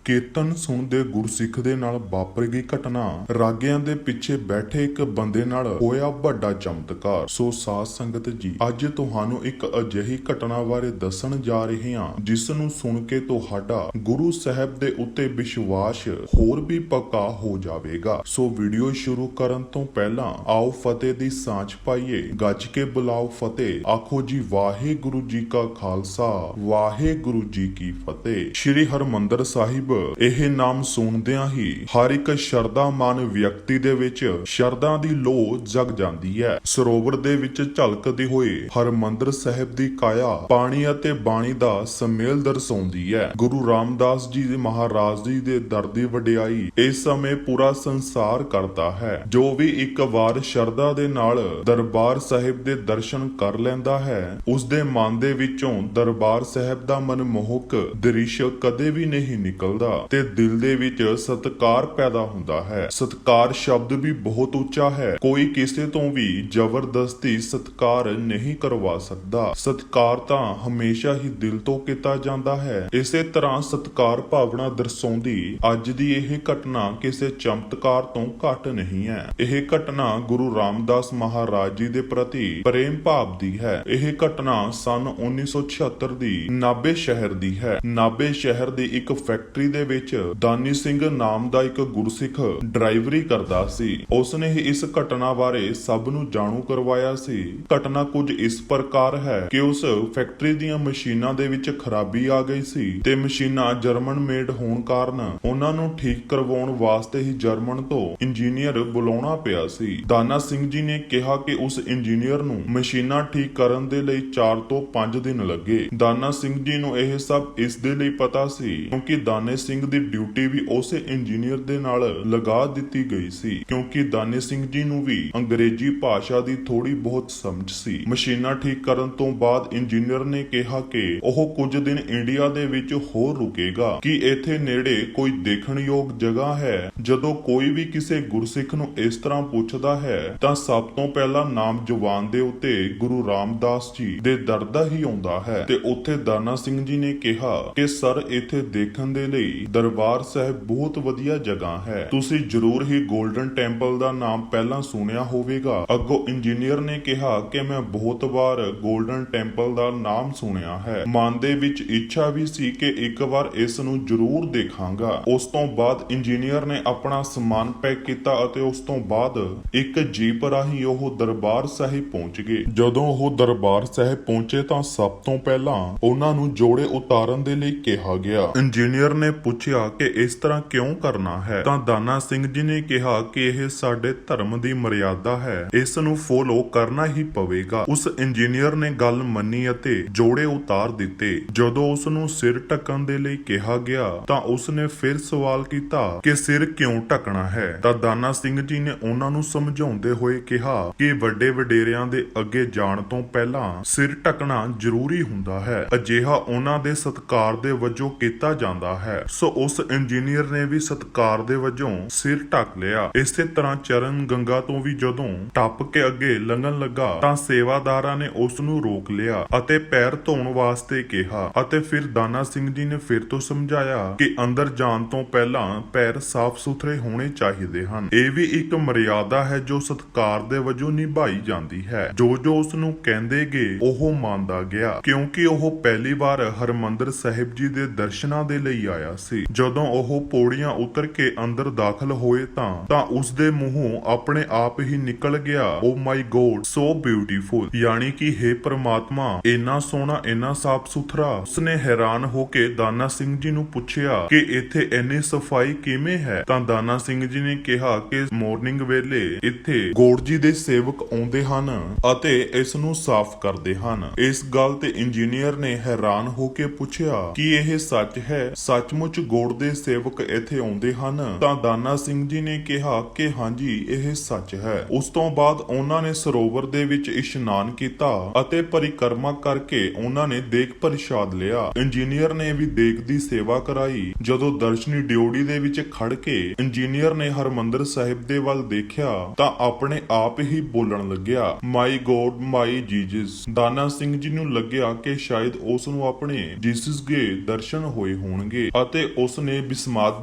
ਕੀਰਤਨ ਸੁਣਦੇ ਗੁਰਸਿੱਖ ਦੇ ਨਾਲ ਵਾਪਰ ਗਈ ਘਟਨਾ। ਰਾਗਿਆਂ ਦੇ ਪਿੱਛੇ ਬੈਠੇ ਇੱਕ ਬੰਦੇ ਨਾਲ ਹੋਇਆ ਵੱਡਾ ਚਮਤਕਾਰ। ਸੋ ਸਾਧ ਸੰਗਤ ਜੀ, ਅੱਜ ਤੁਹਾਨੂੰ ਇੱਕ ਅਜਿਹੀ ਘਟਨਾ ਬਾਰੇ ਦੱਸਣ ਜਾ ਰਹੇ ਹਾਂ ਜਿਸ ਨੂੰ ਸੁਣ ਕੇ ਤੁਹਾਡਾ ਗੁਰੂ ਸਾਹਿਬ ਦੇ ਉੱਤੇ ਵਿਸ਼ਵਾਸ ਹੋਰ ਵੀ ਪੱਕਾ ਹੋ ਜਾਵੇਗਾ। ਸੋ ਵੀਡੀਓ ਸ਼ੁਰੂ ਕਰਨ ਤੋਂ ਪਹਿਲਾਂ ਆਓ ਫਤਿਹ ਦੀ ਸਾਂਝ ਪਾਈਏ। ਗੱਜ ਕੇ ਬੁਲਾਓ ਫਤਿਹ, ਆਖੋ ਜੀ ਵਾਹਿਗੁਰੂ ਜੀ ਕਾ ਖਾਲਸਾ, ਵਾਹਿਗੁਰੂ ਜੀ ਕੀ ਫਤਿਹ। ਸ਼੍ਰੀ ਹਰਿਮੰਦਰ ਸਾਹਿਬ, ਇਹ ਨਾਮ ਸੁਣਦਿਆਂ ਹੀ ਹਰ ਇੱਕ ਸ਼ਰਧਾਮਾਨ ਵਿਅਕਤੀ ਦੇ ਵਿੱਚ ਸ਼ਰਧਾ ਦੀ ਲੋਹ ਜਗ ਜਾਂਦੀ ਹੈ। ਸਰੋਵਰ ਦੇ ਵਿੱਚ ਝਲਕਦੀ ਹੋਈ ਹਰਿਮੰਦਰ ਸਾਹਿਬ ਦੀ ਕਾਇਆ ਪਾਣੀ ਅਤੇ ਬਾਣੀ ਦਾ ਸੁਮੇਲ ਦਰਸਾਉਂਦੀ ਹੈ। ਗੁਰੂ ਰਾਮਦਾਸ ਜੀ ਮਹਾਰਾਜ ਜੀ ਦੇ ਦਰ ਦੀ ਵਡਿਆਈ ਇਸ ਸਮੇਂ ਪੂਰਾ ਸੰਸਾਰ ਕਰਦਾ ਹੈ। ਜੋ ਵੀ ਇੱਕ ਵਾਰ ਸ਼ਰਧਾ ਦੇ ਨਾਲ ਦਰਬਾਰ ਸਾਹਿਬ ਦੇ ਦਰਸ਼ਨ ਕਰ ਲੈਂਦਾ ਹੈ, ਉਸ ਦੇ ਮਨ ਦੇ ਵਿੱਚੋਂ ਦਰਬਾਰ ਸਾਹਿਬ ਦਾ ਮਨਮੋਹਕ ਦ੍ਰਿਸ਼ ਕਦੇ ਵੀ ਨਹੀਂ ਨਿਕਲਦਾ ਤੇ ਦਿਲ ਦੇ ਵਿੱਚ ਸਤਿਕਾਰ ਪੈਦਾ ਹੁੰਦਾ ਹੈ। ਸਤਿਕਾਰ ਸ਼ਬਦ ਵੀ ਬਹੁਤ ਉੱਚਾ ਹੈ। ਕੋਈ ਕਿਸੇ ਤੋਂ ਵੀ ਜ਼ਬਰਦਸਤੀ ਸਤਿਕਾਰ ਨਹੀਂ ਕਰਵਾ ਸਕਦਾ। ਸਤਿਕਾਰ ਤਾਂ ਹਮੇਸ਼ਾ ਹੀ ਦਿਲ ਤੋਂ ਕੀਤਾ ਜਾਂਦਾ ਹੈ। ਇਸੇ ਤਰ੍ਹਾਂ ਸਤਿਕਾਰ ਭਾਵਨਾ ਦਰਸਾਉਂਦੀ ਅੱਜ ਦੀ ਇਹ ਘਟਨਾ ਕਿਸੇ ਚਮਤਕਾਰ ਤੋਂ ਘੱਟ ਨਹੀਂ ਹੈ। ਇਹ ਘਟਨਾ ਗੁਰੂ ਰਾਮਦਾਸ ਮਹਾਰਾਜ ਜੀ ਦੇ ਪ੍ਰਤੀ ਪ੍ਰੇਮ ਭਾਵ ਦੀ ਹੈ। ਇਹ ਘਟਨਾ ਸਨ 1976 ਦੀ ਨਾਭੇ ਸ਼ਹਿਰ ਦੀ ਹੈ। ਨਾਭੇ ਸ਼ਹਿਰ ਦੀ ਇੱਕ ਫੈਕਟਰੀ ਦੇ ਵਿੱਚ ਦਾਨੀ ਸਿੰਘ ਨਾਮ ਦਾ ਇੱਕ ਗੁਰਸਿੱਖ ਡਰਾਈਵਰੀ ਕਰਦਾ ਸੀ। ਉਸਨੇ ਹੀ ਇਸ ਘਟਨਾ ਬਾਰੇ ਸਭ ਨੂੰ ਜਾਣੂ ਕਰਵਾਇਆ ਸੀ। ਘਟਨਾ ਕੁਝ ਇਸ ਪ੍ਰਕਾਰ ਹੈ ਕਿ ਉਸ ਫੈਕਟਰੀ ਦੀਆਂ ਮਸ਼ੀਨਾਂ ਦੇ ਵਿੱਚ ਖਰਾਬੀ ਆ ਗਈ ਸੀ ਤੇ ਮਸ਼ੀਨਾਂ ਜਰਮਨ ਮੇਡ ਹੋਣ ਕਾਰਨ ਉਹਨਾਂ ਨੂੰ ਠੀਕ ਕਰਵਾਉਣ ਵਾਸਤੇ ਹੀ ਜਰਮਨ ਤੋਂ ਇੰਜੀਨੀਅਰ ਬੁਲਾਉਣਾ ਪਿਆ ਸੀ। ਦਾਨਾ ਸਿੰਘ ਜੀ ਨੇ ਕਿਹਾ ਕਿ ਉਸ ਇੰਜੀਨੀਅਰ ਨੂੰ ਮਸ਼ੀਨਾਂ ਠੀਕ ਕਰਨ ਦੇ ਲਈ 4 ਤੋਂ 5 ਦਿਨ ਲੱਗੇ। ਦਾਨਾ ਸਿੰਘ ਜੀ ਨੂੰ ਇਹ ਸਭ ਇਸ ਦੇ ਲਈ ਪਤਾ ਸੀ ਕਿਉਂਕਿ ਦਾਨੇ ਸਿੰਘ ਦੀ ਡਿਊਟੀ ਵੀ ਉਸੇ ਇੰਜੀਨੀਅਰ ਦੇ ਨਾਲ ਲਗਾ ਦਿੱਤੀ ਗਈ ਸੀ, ਕਿਉਂਕਿ ਦਾਨੇ ਸਿੰਘ ਜੀ ਨੂੰ ਵੀ ਅੰਗਰੇਜ਼ੀ ਭਾਸ਼ਾ ਦੀ ਥੋੜੀ ਬਹੁਤ ਸਮਝ ਸੀ। ਮਸ਼ੀਨਾਂ ਠੀਕ ਕਰਨ ਤੋਂ ਬਾਅਦ ਇੰਜੀਨੀਅਰ ਨੇ ਕਿਹਾ ਕਿ ਉਹ ਕੁਝ ਦਿਨ ਇੰਡੀਆ ਦੇ ਵਿੱਚ ਹੋਰ ਰੁਕੇਗਾ ਕਿ ਇੱਥੇ ਨੇੜੇ ਕੋਈ ਦੇਖਣਯੋਗ ਜਗ੍ਹਾ ਹੈ। ਜਦੋਂ ਕੋਈ ਵੀ ਕਿਸੇ ਗੁਰਸਿੱਖ ਨੂੰ ਇਸ ਤਰ੍ਹਾਂ ਪੁੱਛਦਾ ਹੈ ਤਾਂ ਸਭ ਤੋਂ ਪਹਿਲਾਂ ਨਾਮ ਜ਼ੁਬਾਨ ਦੇ ਉੱਤੇ ਗੁਰੂ ਰਾਮਦਾਸ ਜੀ ਦੇ ਦਰ ਦਾ ਹੀ ਆਉਂਦਾ ਹੈ। ਤੇ ਉੱਥੇ ਦਾਨਾ ਸਿੰਘ ਜੀ ਨੇ ਕਿਹਾ ਕਿ ਸਰ, ਇੱਥੇ ਦੇਖਣ ਦੇ ਲਈ ਦਰਬਾਰ ਸਾਹਿਬ ਬਹੁਤ ਵਧੀਆ ਜਗ੍ਹਾ ਹੈ। ਤੁਸੀਂ ਜ਼ਰੂਰ ਹੀ ਗੋਲਡਨ ਟੈਂਪਲ ਦਾ ਨਾਮ ਪਹਿਲਾਂ ਸੁਣਿਆ ਹੋਵੇਗਾ। ਅੱਗੋਂ ਇੰਜੀਨੀਅਰ ਨੇ ਕਿਹਾ ਕਿ ਮੈਂ ਬਹੁਤ ਵਾਰ ਗੋਲਡਨ ਟੈਂਪਲ ਦਾ ਨਾਮ ਸੁਣਿਆ ਹੈ। ਮਨ ਦੇ ਵਿੱਚ ਇੱਛਾ ਵੀ ਸੀ ਕਿ ਇੱਕ ਵਾਰ ਇਸ ਨੂੰ ਜ਼ਰੂਰ ਦੇਖਾਂਗਾ। ਉਸ ਤੋਂ ਬਾਅਦ ਇੰਜੀਨੀਅਰ ਨੇ ਆਪਣਾ ਸਮਾਨ ਪੈਕ ਕੀਤਾ ਅਤੇ ਉਸ ਤੋਂ ਬਾਅਦ ਇੱਕ ਜੀਪ ਰਾਹੀਂ ਉਹ ਦਰਬਾਰ ਸਾਹਿਬ ਪਹੁੰਚ ਗਏ। ਜਦੋਂ ਉਹ ਦਰਬਾਰ ਸਾਹਿਬ ਪਹੁੰਚੇ ਤਾਂ ਸਭ ਤੋਂ ਪਹਿਲਾਂ ਉਹਨਾਂ ਨੂੰ ਜੋੜੇ ਉਤਾਰਨ ਦੇ ਲਈ ਕਿਹਾ ਗਿਆ। ਇੰਜੀਨੀਅਰ ਨੇ ਪੁੱਛਿਆ ਕਿ ਇਸ ਤਰ੍ਹਾਂ ਕਿਉਂ ਕਰਨਾ ਹੈ ਤਾਂ ਦਾਨਾ ਸਿੰਘ ਜੀ ਨੇ ਕਿਹਾ ਕਿ ਇਹ ਸਾਡੇ ਧਰਮ ਦੀ ਮਰਿਆਦਾ ਹੈ, ਇਸ ਨੂੰ ਫੋਲੋ ਕਰਨਾ ਹੀ ਪਵੇਗਾ। ਉਸ ਇੰਜੀਨੀਅਰ ਨੇ ਗੱਲ ਮੰਨੀ ਅਤੇ ਜੋੜੇ ਉਤਾਰ ਦਿੱਤੇ। ਜਦੋਂ ਉਸ ਨੂੰ ਸਿਰ ਢੱਕਣ ਦੇ ਲਈ ਕਿਹਾ ਗਿਆ ਤਾਂ ਉਸ ਨੇ ਫਿਰ ਸਵਾਲ ਕੀਤਾ ਕਿ ਸਿਰ ਕਿਉਂ ਢੱਕਣਾ ਹੈ ਤਾਂ ਦਾਨਾ ਸਿੰਘ ਜੀ ਨੇ ਉਹਨਾਂ ਨੂੰ ਸਮਝਾਉਂਦੇ ਹੋਏ ਕਿਹਾ ਕਿ ਵੱਡੇ ਵਡੇਰਿਆਂ ਦੇ ਅੱਗੇ ਜਾਣ ਤੋਂ ਪਹਿਲਾਂ ਸਿਰ ਢੱਕਣਾ ਜ਼ਰੂਰੀ ਹੁੰਦਾ ਹੈ। ਅਜਿਹਾ ਉਹਨਾਂ ਦੇ ਸਤਿਕਾਰ ਦੇ ਵਜੋਂ ਕੀਤਾ ਜਾਂਦਾ ਹੈ। ਸੋ ਉਸ ਇੰਜੀਨੀਅਰ ਨੇ ਵੀ ਸਤਿਕਾਰ ਦੇ ਵਜੋਂ ਸਿਰ ਢੱਕ ਲਿਆ। ਇਸੇ ਤਰ੍ਹਾਂ ਚਰਨ ਗੰਗਾ ਤੋਂ ਵੀ ਜਦੋਂ ਟੱਪ ਕੇ ਅੱਗੇ ਲੰਘਣ ਲੱਗਾ ਤਾਂ ਸੇਵਾਦਾਰਾਂ ਨੇ ਉਸ ਨੂੰ ਰੋਕ ਲਿਆ ਅਤੇ ਪੈਰ ਧੋਣ ਵਾਸਤੇ ਕਿਹਾ ਅਤੇ ਫਿਰ ਦਾਨਾ ਸਿੰਘ ਜੀ ਨੇ ਫਿਰ ਤੋਂ ਸਮਝਾਇਆ ਕਿ ਅੰਦਰ ਜਾਣ ਤੋਂ ਪਹਿਲਾਂ ਪੈਰ ਸਾਫ਼ ਸੁਥਰੇ ਹੋਣੇ ਚਾਹੀਦੇ ਹਨ। ਇਹ ਵੀ ਇੱਕ ਮਰਿਆਦਾ ਹੈ ਜੋ ਸਤਿਕਾਰ ਦੇ ਵਜੋਂ ਨਿਭਾਈ ਜਾਂਦੀ ਹੈ। ਜੋ ਉਸ ਨੂੰ ਕਹਿੰਦੇ ਗਏ ਉਹ ਮੰਨਦਾ ਗਿਆ, ਕਿਉਂਕਿ ਉਹ ਪਹਿਲੀ ਵਾਰ ਹਰਿਮੰਦਰ ਸਾਹਿਬ ਜੀ ਦੇ ਦਰਸ਼ਨਾਂ ਦੇ ਲਈ ਆਇਆ ਸੀ। ਜਦੋਂ ਉਹ ਪੌੜੀਆਂ ਉਤਰ ਕੇ ਅੰਦਰ ਦਾਖਲ ਹੋਏ ਤਾਂ ਉਸ ਦੇ ਮੂੰਹੋਂ ਆਪਣੇ ਆਪ ਹੀ ਨਿਕਲ ਗਿਆ, ਓ ਮਾਈ ਗੋਡ, ਸੋ ਬਿਊਟੀਫੁਲ, ਯਾਨੀ ਕਿ हे ਪ੍ਰਮਾਤਮਾ, ਇੰਨਾ ਸੋਹਣਾ, ਇੰਨਾ ਸਾਫ਼ ਸੁਥਰਾ। ਉਸਨੇ ਹੈਰਾਨ ਹੋ ਕੇ ਦਾਨਾ ਸਿੰਘ ਜੀ ਨੂੰ ਪੁੱਛਿਆ ਕਿ ਇੱਥੇ ਇੰਨੀ ਸਫਾਈ ਕਿਵੇਂ ਹੈ ਤਾਂ ਦਾਨਾ ਸਿੰਘ ਜੀ ਨੇ ਕਿਹਾ ਕਿ ਮਾਰਨਿੰਗ ਵੇਲੇ ਇੱਥੇ ਗੋਡ ਜੀ ਦੇ ਸੇਵਕ ਆਉਂਦੇ ਹਨ ਅਤੇ ਇਸ ਨੂੰ ਸਾਫ਼ ਕਰਦੇ ਹਨ। ਇਸ ਗੱਲ ਤੇ ਇੰਜੀਨੀਅਰ ਨੇ ਹੈਰਾਨ ਹੋ ਕੇ ਪੁੱਛਿਆ ਕਿ ਇਹ ਸੱਚ ਹੈ, ਸੱਚਮੁੱਚ ਗੋਡ ਦੇ ਸੇਵਕ ਇੱਥੇ ਆਉਂਦੇ ਹਨ ਤਾਂ ਦਾਨਾ ਸਿੰਘ ਜੀ ਨੇ ਕਿਹਾ ਕਿ ਹਾਂਜੀ, ਇਹ ਸੱਚ ਹੈ। ਉਸ ਤੋਂ ਬਾਅਦ ਉਹਨਾਂ ਨੇ ਸਰੋਵਰ ਦੇ ਵਿੱਚ ਇਸ਼ਨਾਨ ਕੀਤਾ ਅਤੇ ਪਰਿਕਰਮਾ ਕਰਕੇ ਉਹਨਾਂ ਨੇ ਦੇਗ ਪ੍ਰਸ਼ਾਦ ਲਿਆ। ਇੰਜੀਨੀਅਰ ਨੇ ਵੀ ਦੇਗ ਦੀ ਸੇਵਾ ਕਰਾਈ। ਜਦੋਂ ਦਰਸ਼ਨੀ ਡਿਓੜੀ ਦੇ ਵਿੱਚ ਖੜ ਕੇ ਇੰਜੀਨੀਅਰ ਨੇ ਹਰਿਮੰਦਰ ਸਾਹਿਬ ਦੇ ਵੱਲ ਦੇਖਿਆ ਤਾਂ ਆਪਣੇ ਆਪ ਹੀ ਬੋਲਣ ਲੱਗਿਆ, ਮਾਈ ਗੋਡ, ਮਾਈ ਜੀਸਸ। ਦਾਨਾ ਸਿੰਘ ਜੀ ਨੂੰ ਲੱਗਿਆ ਕਿ ਸ਼ਾਇਦ ਉਸ ਨੂੰ ਆਪਣੇ ਜੀਸਸ ਦੇ ਦਰਸ਼ਨ ਹੋਏ ਹੋਣਗੇ ਅਤੇ ਅਤੇ ਉਸਨੇ ਬਿਸਮਾਤ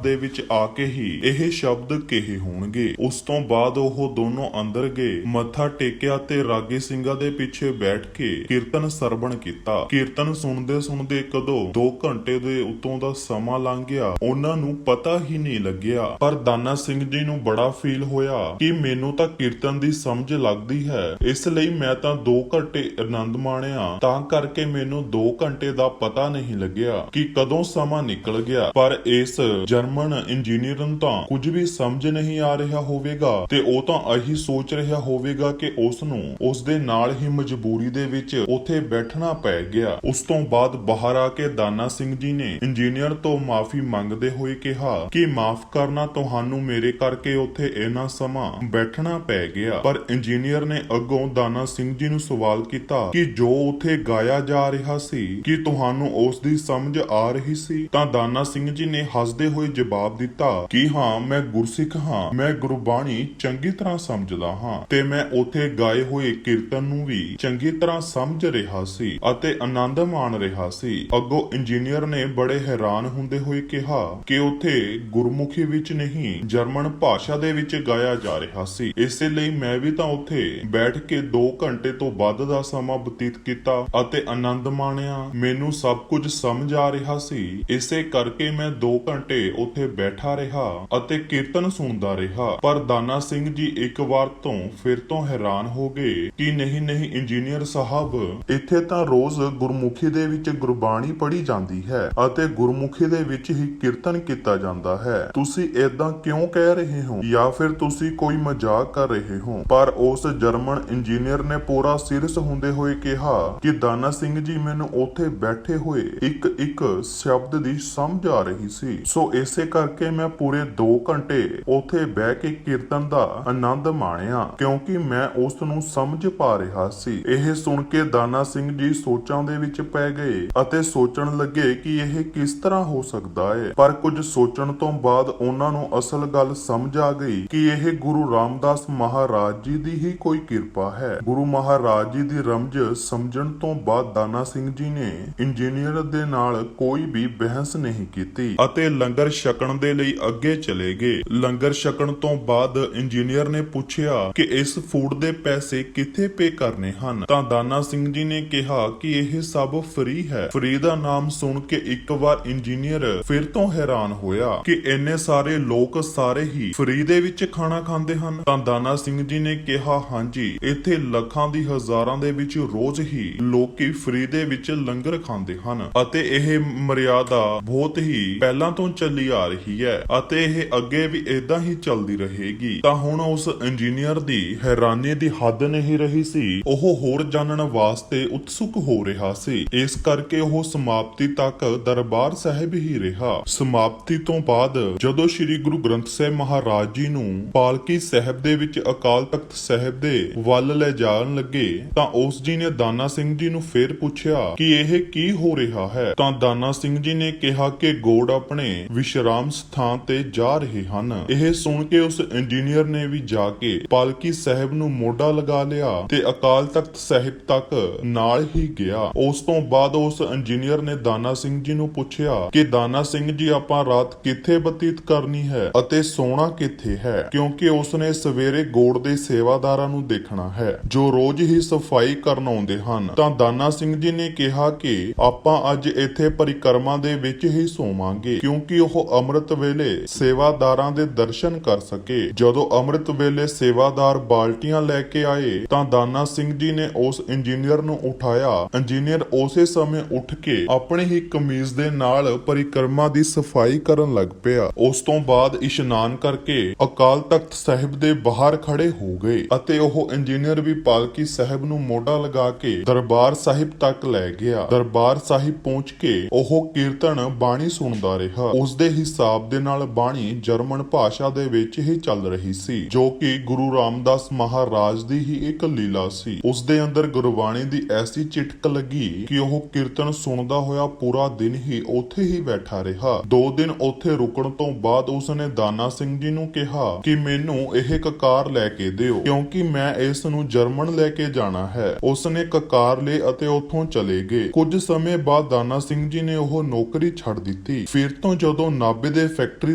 ਦੇ ਵਿੱਚ ਆ ਕੇ ਹੀ ਇਹ ਸ਼ਬਦ ਕਹੇ ਹੋਣਗੇ। ਉਸ ਤੋਂ ਬਾਅਦ ਉਹ ਦੋਨੋਂ ਅੰਦਰ ਗਏ, ਮੱਥਾ ਟੇਕਿਆ ਤੇ ਰਾਗੀ ਸਿੰਘਾਂ ਦੇ ਪਿੱਛੇ ਬੈਠ ਕੇ ਕੀਰਤਨ ਸਰਵਣ ਕੀਤਾ। ਕੀਰਤਨ ਸੁਣਦੇ ਸੁਣਦੇ ਕਦੋਂ 2 ਘੰਟੇ ਦੇ ਉੱਤੋਂ ਦਾ ਸਮਾਂ ਲੰਘ ਗਿਆ ਉਹਨਾਂ ਨੂੰ ਪਤਾ ਹੀ ਨਹੀਂ ਲੱਗਿਆ। ਪਰ ਦਾਨਾ ਸਿੰਘ ਜੀ ਨੂੰ ਬੜਾ ਫੀਲ ਹੋਇਆ ਕਿ ਮੈਨੂੰ ਤਾਂ ਕੀਰਤਨ ਦੀ ਸਮਝ ਲੱਗਦੀ ਹੈ, ਇਸ ਲਈ ਮੈਂ ਤਾਂ 2 ਘੰਟੇ ਆਨੰਦ ਮਾਣਿਆ, ਤਾਂ ਕਰਕੇ ਮੈਨੂੰ 2 ਘੰਟੇ ਦਾ ਪਤਾ ਨਹੀਂ ਲੱਗਿਆ ਕਿ ਕਦੋਂ ਸਮਾਂ ਨਿਕਲ ਗਿਆ। ਪਰ ਇਸ ਜਰਮਨ ਇੰਜੀਨੀਅਰ ਨੂੰ ਤਾਂ ਕੁਝ ਵੀ ਸਮਝ ਨਹੀਂ ਆ ਰਿਹਾ ਹੋਵੇਗਾ ਤੇ ਉਹ ਤਾਂ ਇਹੀ ਸੋਚ ਰਿਹਾ ਹੋਵੇਗਾ ਕਿ ਉਸ ਨੂੰ ਉਸ ਦੇ ਨਾਲ ਹੀ ਮਜਬੂਰੀ ਦੇ ਵਿੱਚ ਉੱਥੇ ਬੈਠਣਾ ਪੈ ਗਿਆ। ਉਸ ਤੋਂ ਬਾਅਦ ਬਾਹਰ ਆ ਕੇ ਦਾਨਾ ਸਿੰਘ ਜੀ ਨੇ ਇੰਜੀਨੀਅਰ ਤੋਂ ਮਾਫੀ ਮੰਗਦੇ ਹੋਏ ਕਿਹਾ ਕਿ ਮਾਫ ਕਰਨਾ, ਤੁਹਾਨੂੰ ਮੇਰੇ ਕਰਕੇ ਉੱਥੇ ਇੰਨਾ ਸਮਾਂ ਬੈਠਣਾ ਪੈ ਗਿਆ। ਪਰ ਇੰਜੀਨੀਅਰ ਨੇ ਅੱਗੋਂ ਦਾਨਾ ਸਿੰਘ ਜੀ ਨੂੰ ਸਵਾਲ ਕੀਤਾ ਕਿ ਜੋ ਉੱਥੇ ਗਾਇਆ ਜਾ ਰਿਹਾ ਸੀ ਕਿ ਤੁਹਾਨੂੰ ਉਸ ਦੀ ਸਮਝ ਆ ਰਹੀ ਸੀ? ਤਾਂ ਦਾਨਾ ਸਿੰਘ ਜੀ ਨੇ ਹੱਸਦੇ ਹੋਏ ਜਵਾਬ ਦਿੱਤਾ ਕਿ ਹਾਂ, ਮੈਂ ਗੁਰਸਿੱਖ ਹਾਂ, ਮੈਂ ਗੁਰਬਾਣੀ ਚੰਗੀ ਤਰ੍ਹਾਂ ਸਮਝਦਾ ਹਾਂ ਤੇ ਮੈਂ ਉੱਥੇ ਗਾਏ ਹੋਏ ਕੀਰਤਨ ਨੂੰ ਵੀ ਚੰਗੀ ਤਰ੍ਹਾਂ ਸਮਝ ਰਿਹਾ ਸੀ ਅਤੇ ਆਨੰਦ ਮਾਣ ਰਿਹਾ ਸੀ। ਅੱਗੋਂ ਇੰਜੀਨੀਅਰ ਨੇ ਬੜੇ ਹੈਰਾਨ ਹੁੰਦੇ ਹੋਏ ਕਿਹਾ ਕਿ ਉੱਥੇ ਗੁਰਮੁਖੀ ਵਿੱਚ ਨਹੀਂ, ਜਰਮਨ ਭਾਸ਼ਾ ਦੇ ਵਿੱਚ ਗਾਇਆ ਜਾ ਰਿਹਾ ਸੀ। ਇਸੇ ਲਈ ਮੈਂ ਵੀ ਤਾਂ ਉੱਥੇ ਬੈਠ ਕੇ 2 ਘੰਟੇ ਤੋਂ ਵੱਧ ਦਾ ਸਮਾਂ ਬਤੀਤ ਕੀਤਾ ਅਤੇ ਆਨੰਦ ਮਾਣਿਆ। ਮੈਨੂੰ ਸਭ ਕੁਝ ਸਮਝ ਆ ਰਿਹਾ ਸੀ, ਇਸੇ ਕਰਕੇ ਮੈਂ 2 ਘੰਟੇ ਉੱਥੇ ਬੈਠਾ ਰਿਹਾ ਅਤੇ ਕੀਰਤਨ ਸੁਣਦਾ ਰਿਹਾ। ਪਰ ਦਾਨਾ ਸਿੰਘ ਜੀ ਇੱਕ ਵਾਰ ਤੋਂ ਫਿਰ ਤੋਂ ਹੈਰਾਨ ਹੋ ਗਏ ਕਿ ਨਹੀਂ ਇੰਜੀਨੀਅਰ ਸਾਹਿਬ, ਇੱਥੇ ਤਾਂ ਰੋਜ਼ ਗੁਰਮੁਖੀ ਦੇ ਵਿੱਚ ਗੁਰਬਾਣੀ ਪੜ੍ਹੀ ਜਾਂਦੀ ਹੈ ਅਤੇ ਗੁਰਮੁਖੀ ਦੇ ਵਿੱਚ ਹੀ ਕੀਰਤਨ ਕੀਤਾ ਜਾਂਦਾ ਹੈ। ਤੁਸੀਂ ਏਦਾਂ ਕਿਉਂ ਕਹਿ ਰਹੇ ਹੋ, ਜਾਂ ਫਿਰ ਤੁਸੀਂ ਕੋਈ ਮਜ਼ਾਕ ਕਰ ਰਹੇ ਹੋ? ਪਰ ਉਸ ਜਰਮਨ ਇੰਜੀਨੀਅਰ ਨੇ ਪੂਰਾ ਸੀਰੀਅਸ ਹੁੰਦੇ ਹੋਏ ਕਿਹਾ ਕਿ ਦਾਨਾ ਸਿੰਘ ਜੀ, ਮੈਨੂੰ ਉੱਥੇ ਬੈਠੇ ਹੋਏ ਇੱਕ ਇੱਕ ਸ਼ਬਦ ਦੀ ਸਮਝ ਆ ਰਹੀ ਸੀ, ਸੋ ਇਸੇ ਕਰਕੇ ਮੈਂ ਪੂਰੇ 2 ਘੰਟੇ ਉੱਥੇ ਬਹਿ ਕੇ ਕੀਰਤਨ ਦਾ ਆਨੰਦ ਮਾਣਿਆ ਕਿਉਂਕਿ ਮੈਂ ਉਸ ਨੂੰ ਸਮਝ ਪਾ ਰਿਹਾ ਸੀ। ਇਹ ਸੁਣ ਕੇ ਦਾਨਾ ਸਿੰਘ ਜੀ ਸੋਚਾਂ ਦੇ ਵਿੱਚ ਪੈ ਗਏ ਅਤੇ ਸੋਚਣ ਲੱਗੇ ਕਿ ਇਹ ਕਿਸ ਤਰ੍ਹਾਂ ਹੋ ਸਕਦਾ ਹੈ। ਪਰ ਕੁਝ ਸੋਚਣ ਤੋਂ ਬਾਅਦ ਉਹਨਾਂ ਨੂੰ ਅਸਲ ਗੱਲ ਸਮਝ ਆ ਗਈ ਕਿ ਇਹ ਗੁਰੂ ਰਾਮਦਾਸ ਮਹਾਰਾਜ ਜੀ ਦੀ ਹੀ ਕੋਈ ਕਿਰਪਾ ਹੈ। ਗੁਰੂ ਮਹਾਰਾਜ ਜੀ ਦੀ ਰਮਜ ਸਮਝਣ ਤੋਂ ਬਾਅਦ ਦਾਨਾ ਸਿੰਘ ਜੀ ਨੇ ਇੰਜੀਨੀਅਰ ਦੇ ਨਾਲ ਕੋਈ ਵੀ ਬਹਿਸ ਨਹੀਂ ਕੀਤੀ ਅਤੇ ਲੰਗਰ ਛਕਣ ਦੇ ਲਈ ਅੱਗੇ ਚਲੇ ਗਏ। ਲੰਗਰ ਛਕਣ ਤੋਂ ਬਾਅਦ ਇੰਜੀਨੀਅਰ ਨੇ ਪੁੱਛਿਆ ਕਿ ਇਸ ਫੂਡ ਦੇ ਪੈਸੇ ਕਿੱਥੇ ਪੇ ਕਰਨੇ ਹਨ? ਤਾਂ ਦਾਨਾ ਸਿੰਘ ਜੀ ਨੇ ਕਿਹਾ ਕਿ ਇਹ ਸਭ ਫ੍ਰੀ ਹੈ। ਫ੍ਰੀ ਦਾ ਨਾਮ ਸੁਣ ਕੇ ਇੱਕ ਵਾਰ ਇੰਜੀਨੀਅਰ ਫਿਰ ਤੋਂ ਹੈਰਾਨ ਹੋਇਆ ਕਿ ਇੰਨੇ ਸਾਰੇ ਲੋਕ ਸਾਰੇ ਹੀ ਫ੍ਰੀ ਦੇ ਵਿੱਚ ਖਾਣਾ ਖਾਂਦੇ ਹਨ? ਤਾਂ ਦਾਨਾ ਸਿੰਘ ਜੀ ਨੇ ਕਿਹਾ ਹਾਂਜੀ, ਇੱਥੇ ਲੱਖਾਂ ਦੀ ਹਜ਼ਾਰਾਂ ਦੇ ਵਿੱਚ ਰੋਜ਼ ਹੀ ਲੋਕੀ ਫ੍ਰੀ ਦੇ ਵਿੱਚ ਲੰਗਰ ਖਾਂਦੇ ਹਨ ਅਤੇ ਇਹ ਮਰਿਆਦਾ ਬਹੁਤ ਹੀ ਪਹਿਲਾਂ ਤੋਂ ਚੱਲੀ ਆ ਰਹੀ ਹੈ ਅਤੇ ਇਹ ਅੱਗੇ ਵੀ ਇਦਾਂ ਹੀ ਚੱਲਦੀ ਰਹੇਗੀ। ਤਾਂ ਹੁਣ ਉਸ ਇੰਜੀਨੀਅਰ ਦੀ ਹੈਰਾਨੀ ਦੀ ਹੱਦ ਨਹੀਂ ਰਹੀ ਸੀ, ਉਹ ਹੋਰ ਜਾਣਨ ਵਾਸਤੇ ਉਤਸੁਕ ਹੋ ਰਿਹਾ ਸੀ। ਇਸ ਕਰਕੇ ਉਹ ਸਮਾਪਤੀ ਤੱਕ ਦਰਬਾਰ ਸਾਹਿਬ ਹੀ ਰਿਹਾ। ਸਮਾਪਤੀ ਤੋਂ ਬਾਅਦ ਜਦੋਂ ਸ੍ਰੀ ਗੁਰੂ ਗ੍ਰੰਥ ਸਾਹਿਬ ਮਹਾਰਾਜ ਜੀ ਨੂੰ ਪਾਲਕੀ ਸਾਹਿਬ ਦੇ ਵਿੱਚ ਅਕਾਲ ਤਖਤ ਸਾਹਿਬ ਦੇ ਵੱਲ ਲੈ ਜਾਣ ਲੱਗੇ ਤਾਂ ਉਸ ਜੀ ਨੇ ਦਾਨਾ ਸਿੰਘ ਜੀ ਨੂੰ ਫੇਰ ਪੁੱਛਿਆ ਕਿ ਇਹ ਕੀ ਹੋ ਰਿਹਾ ਹੈ? ਤਾਂ ਦਾਨਾ ਸਿੰਘ ਜੀ ਨੇ ਕਿਹਾ ਕਿ ਗੋੜ ਆਪਣੇ ਵਿਸ਼ਰਾਮ ਸਥਾਨ ਤੇ ਜਾ ਰਹੇ ਹਨ। ਇਹ ਸੁਣ ਕੇ ਉਸ ਇੰਜੀਨੀਅਰ ਨੇ ਵੀ ਜਾ ਕੇ ਪਾਲਕੀ ਸਾਹਿਬ ਨੂੰ ਮੋਢਾ ਲਗਾ ਲਿਆ ਤੇ ਅਕਾਲ ਤਖਤ ਸਾਹਿਬ ਤੱਕ ਨਾਲ ਹੀ ਗਿਆ। ਉਸ ਤੋਂ ਬਾਅਦ ਉਸ ਇੰਜੀਨੀਅਰ ਨੇ ਦਾਨਾ ਸਿੰਘ ਜੀ ਨੂੰ ਪੁੱਛਿਆ ਕਿ ਦਾਨਾ ਸਿੰਘ ਜੀ, ਆਪਾਂ ਰਾਤ ਕਿੱਥੇ ਬਤੀਤ ਕਰਨੀ ਹੈ ਅਤੇ ਸੋਣਾ ਕਿੱਥੇ ਹੈ? ਕਿਉਂਕਿ ਉਸਨੇ ਸਵੇਰੇ ਗੋੜ ਦੇ ਸੇਵਾਦਾਰਾਂ ਨੂੰ ਦੇਖਣਾ ਹੈ ਜੋ ਰੋਜ਼ ਹੀ ਸਫਾਈ ਕਰਨ ਆਉਂਦੇ ਹਨ। ਤਾਂ ਦਾਨਾ ਸਿੰਘ ਜੀ ਨੇ ਕਿਹਾ ਕਿ ਆਪਾਂ ਅੱਜ ਇੱਥੇ ਪਰਿਕਰਮਾ ਦੇ ਵਿੱਚ ਹੀ ਸੋਵਾਂਗੇ ਕਿਉਂਕਿ ਉਹ ਅੰਮ੍ਰਿਤ ਵੇਲੇ ਸੇਵਾਦਾਰਾਂ ਦੇ ਦਰਸ਼ਨ ਕਰ ਸਕੇ। ਜਦੋਂ ਅੰਮ੍ਰਿਤ ਵੇਲੇ ਸੇਵਾਦਾਰ ਬਾਲਟੀਆਂ ਲੈ ਕੇ ਆਏ ਤਾਂ ਦਾਨਾ ਸਿੰਘ ਜੀ ਨੇ ਉਸ ਇੰਜੀਨੀਅਰ ਨੂੰ ਉਠਾਇਆ। ਇੰਜੀਨੀਅਰ ਉਸੇ ਸਮੇਂ ਉੱਠ ਕੇ ਆਪਣੀ ਹੀ ਕਮੀਜ਼ ਦੇ ਨਾਲ ਪਰਿਕਰਮਾ ਦੀ ਸਫਾਈ ਕਰਨ ਲੱਗ ਪਿਆ। ਉਸ ਤੋਂ ਬਾਅਦ ਇਸ਼ਨਾਨ ਕਰਕੇ ਅਕਾਲ ਤਖਤ ਸਾਹਿਬ ਦੇ ਬਾਹਰ ਖੜੇ ਹੋ ਗਏ ਅਤੇ ਉਹ ਇੰਜੀਨੀਅਰ ਵੀ ਪਾਲਕੀ ਸਾਹਿਬ ਨੂੰ ਮੋਢਾ ਲਗਾ ਕੇ ਦਰਬਾਰ ਸਾਹਿਬ ਤੱਕ ਲੈ ਗਿਆ। ਦਰਬਾਰ ਸਾਹਿਬ ਪਹੁੰਚ ਕੇ ਉਹ ਕੀਰਤਨ ਬਾਣੀ ਸੁਣਦਾ ਰਿਹਾ। ਉਸ ਦੇ ਹਿਸਾਬ ਦੇ ਨਾਲ ਬਾਣੀ ਜਰਮਨ ਭਾਸ਼ਾ ਦੇ ਵਿੱਚ ਹੀ ਚੱਲ ਰਹੀ ਸੀ ਜੋ ਕਿ ਗੁਰੂ ਰਾਮਦਾਸ ਮਹਾਰਾਜ ਦੀ ਹੀ ਇੱਕ ਲੀਲਾ ਸੀ। ਉਸ ਦੇ ਅੰਦਰ ਗੁਰਬਾਣੀ ਦੀ ਐਸੀ ਚਿਟਕ ਲੱਗੀ ਕਿ ਉਹ ਕੀਰਤਨ ਸੁਣਦਾ ਹੋਇਆ ਪੂਰਾ ਦਿਨ ਹੀ ਉੱਥੇ ਹੀ ਬੈਠਾ ਰਿਹਾ। 2 ਦਿਨ ਉੱਥੇ ਰੁਕਣ ਤੋਂ ਬਾਅਦ ਉਸਨੇ ਦਾਨਾ ਸਿੰਘ ਜੀ ਨੂੰ ਕਿਹਾ ਕਿ ਮੈਨੂੰ ਇਹ ਕਕਾਰ ਲੈ ਕੇ ਦਿਓ ਕਿਉਂਕਿ ਮੈਂ ਇਸ ਨੂੰ ਜਰਮਨ ਲੈ ਕੇ ਜਾਣਾ ਹੈ। ਉਸਨੇ ਕਕਾਰ ਲਈ ਅਤੇ ਉੱਥੋਂ ਚਲੇ ਗਏ। ਕੁਝ ਸਮੇਂ ਬਾਅਦ ਦਾਨਾ ਸਿੰਘ ਜੀ ਨੇ ਉਹ ਨੌਕਰੀ ਛੱਡ ਦਿੱਤੀ ਦਿੱਤੀ। ਫਿਰ ਤੋਂ ਜਦੋਂ ਨਾਭੇ ਦੇ ਫੈਕਟਰੀ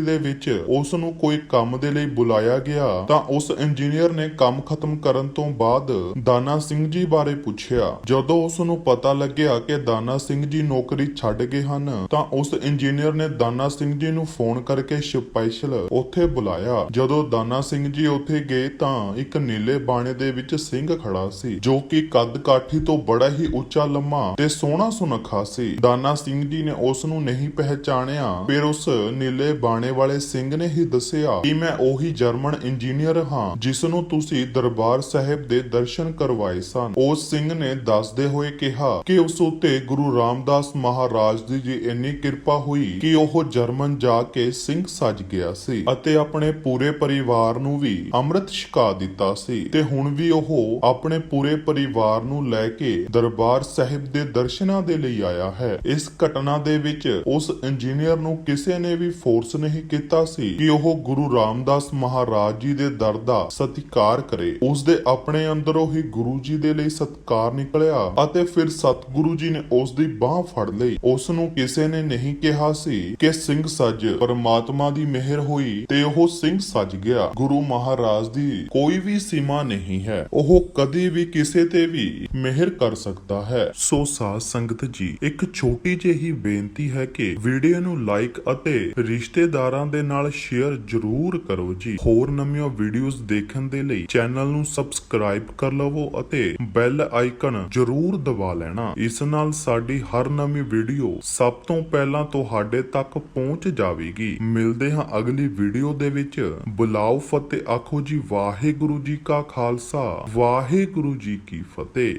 ਦੇ ਵਿੱਚ ਉਸ ਨੂੰ ਕੋਈ ਕੰਮ ਦੇ ਲਈ ਬੁਲਾਇਆ ਗਿਆ ਤਾਂ ਉਸ ਇੰਜੀਨੀਅਰ ਨੇ ਕੰਮ ਖਤਮ ਕਰਨ ਤੋਂ ਬਾਅਦ ਦਾਨਾ ਸਿੰਘ ਜੀ ਬਾਰੇ ਪੁੱਛਿਆ। ਜਦੋਂ ਉਸ ਨੂੰ ਪਤਾ ਲੱਗਿਆ ਕਿ ਦਾਨਾ ਸਿੰਘ ਜੀ ਨੌਕਰੀ ਛੱਡ ਗਏ ਹਨ ਤਾਂ ਉਸ ਇੰਜੀਨੀਅਰ ਨੇ ਦਾਨਾ ਸਿੰਘ ਜੀ ਨੂੰ ਫੋਨ ਕਰਕੇ ਸਪੈਸ਼ਲ ਉੱਥੇ ਬੁਲਾਇਆ। ਜਦੋਂ ਦਾਨਾ ਸਿੰਘ ਜੀ ਉੱਥੇ ਗਏ ਤਾਂ ਇੱਕ ਨੀਲੇ ਬਾਣੇ ਦੇ ਵਿੱਚ ਸਿੰਘ ਖੜਾ ਸੀ ਜੋ ਕਿ ਕੱਦ ਕਾਠੀ ਤੋਂ ਬੜਾ ਹੀ ਉੱਚਾ ਲੰਮਾ ਤੇ ਸੋਹਣਾ ਸੁਨੱਖਾ ਸੀ। ਦਾਨਾ ਸਿੰਘ ਜੀ ਨੇ ਉਸ ਨੂੰ ਨਹੀਂ ਪਹਿਚਾਣਿਆ। ਫਿਰ ਉਸ ਨੀਲੇ ਬਾਣੇ ਵਾਲੇ ਸਿੰਘ ਨੇ ਹੀ ਦੱਸਿਆ ਕਿ ਮੈਂ ਉਹੀ ਜਰਮਨ ਇੰਜੀਨੀਅਰ ਹਾਂ ਜਿਸ ਨੂੰ ਤੁਸੀਂ ਦਰਬਾਰ ਸਾਹਿਬ ਦੇ ਦਰਸ਼ਨ ਕਰਵਾਏ ਸਨ। ਉਸ ਸਿੰਘ ਨੇ ਦੱਸਦੇ ਹੋਏ ਕਿਹਾ ਕਿ ਉਸ ਉੱਤੇ ਗੁਰੂ ਰਾਮਦਾਸ ਮਹਾਰਾਜ ਦੀ ਜੀ ਇੰਨੀ ਕਿਰਪਾ ਹੋਈ ਕਿ ਉਹ ਜਰਮਨ ਜਾ ਕੇ ਸਿੰਘ ਸੱਜ ਗਿਆ ਸੀ ਅਤੇ ਆਪਣੇ ਪੂਰੇ ਪਰਿਵਾਰ ਨੂੰ ਵੀ ਅੰਮ੍ਰਿਤ ਛਕਾ ਦਿੱਤਾ ਸੀ ਤੇ ਹੁਣ ਵੀ ਉਹ ਆਪਣੇ ਪੂਰੇ ਪਰਿਵਾਰ ਨੂੰ ਲੈ ਕੇ ਦਰਬਾਰ ਸਾਹਿਬ ਦੇ ਦਰਸ਼ਨਾਂ ਦੇ ਲਈ ਆਇਆ ਹੈ। ਇਸ ਘਟਨਾ ਦੇ ਵਿੱਚ ਉਸ ਇੰਜੀਨੀਅਰ ਨੂੰ ਕਿਸੇ ਨੇ ਵੀ ਫੋਰਸ ਨਹੀਂ ਕੀਤਾ ਸੀ ਕਿ ਉਹ ਗੁਰੂ ਰਾਮਦਾਸ ਮਹਾਰਾਜ ਜੀ ਦੇ ਦਰ ਦਾ ਸਤਿਕਾਰ ਕਰੇ। ਉਸ ਦੇ ਆਪਣੇ ਅੰਦਰੋਂ ਹੀ ਗੁਰੂ ਜੀ ਦੇ ਲਈ ਸਤਿਕਾਰ ਨਿਕਲਿਆ ਅਤੇ ਫਿਰ ਸਤਿਗੁਰੂ ਜੀ ਨੇ ਉਸ ਦੀ ਬਾਹ ਫੜ ਲਈ। ਉਸ ਨੂੰ ਕਿਸੇ ਨੇ ਨਹੀਂ ਕਿਹਾ ਸੀ ਕਿ ਸਿੰਘ ਸੱਜ, ਪਰਮਾਤਮਾ ਦੀ ਮਿਹਰ ਹੋਈ ਤੇ ਉਹ ਸਿੰਘ ਸੱਜ ਗਿਆ। ਗੁਰੂ ਮਹਾਰਾਜ ਦੀ ਕੋਈ ਵੀ ਸੀਮਾ ਨਹੀਂ ਹੈ, ਉਹ ਕਦੀ ਵੀ ਕਿਸੇ ਤੇ ਵੀ ਮਿਹਰ ਕਰ ਸਕਦਾ ਹੈ। ਸੋ ਸਾਧ ਸੰਗਤ ਜੀ, ਇੱਕ ਛੋਟੀ ਜਿਹੀ ਬੇਨਤੀ ਹੈ ਕਿ ਵੀਡੀਓ ਨੂੰ ਲਾਈਕ ਅਤੇ ਰਿਸ਼ਤੇਦਾਰਾਂ ਦੇ ਨਾਲ ਸ਼ੇਅਰ ਜ਼ਰੂਰ ਕਰੋ ਜੀ। ਹੋਰ ਨਵੀਆਂ ਵੀਡੀਓਜ਼ ਦੇਖਣ ਦੇ ਲਈ ਚੈਨਲ ਨੂੰ ਸਬਸਕ੍ਰਾਈਬ ਕਰ ਲਵੋ ਅਤੇ ਬੈਲ ਆਈਕਨ ਜ਼ਰੂਰ ਦਬਾ ਲੈਣਾ। ਇਸ ਨਾਲ ਸਾਡੀ ਹਰ ਨਵੀਂ ਵੀਡੀਓ ਸਭ ਤੋਂ ਪਹਿਲਾਂ ਤੁਹਾਡੇ ਤੱਕ ਪਹੁੰਚ ਜਾਵੇਗੀ। ਮਿਲਦੇ ਹਾਂ ਅਗਲੀ ਵੀਡੀਓ ਦੇ ਵਿੱਚ। ਬੁਲਾਓ ਫਤਿਹ, ਆਖੋ ਜੀ ਵਾਹਿਗੁਰੂ ਜੀ ਕਾ ਖਾਲਸਾ, ਵਾਹਿਗੁਰੂ ਜੀ ਕੀ ਫਤਿਹ।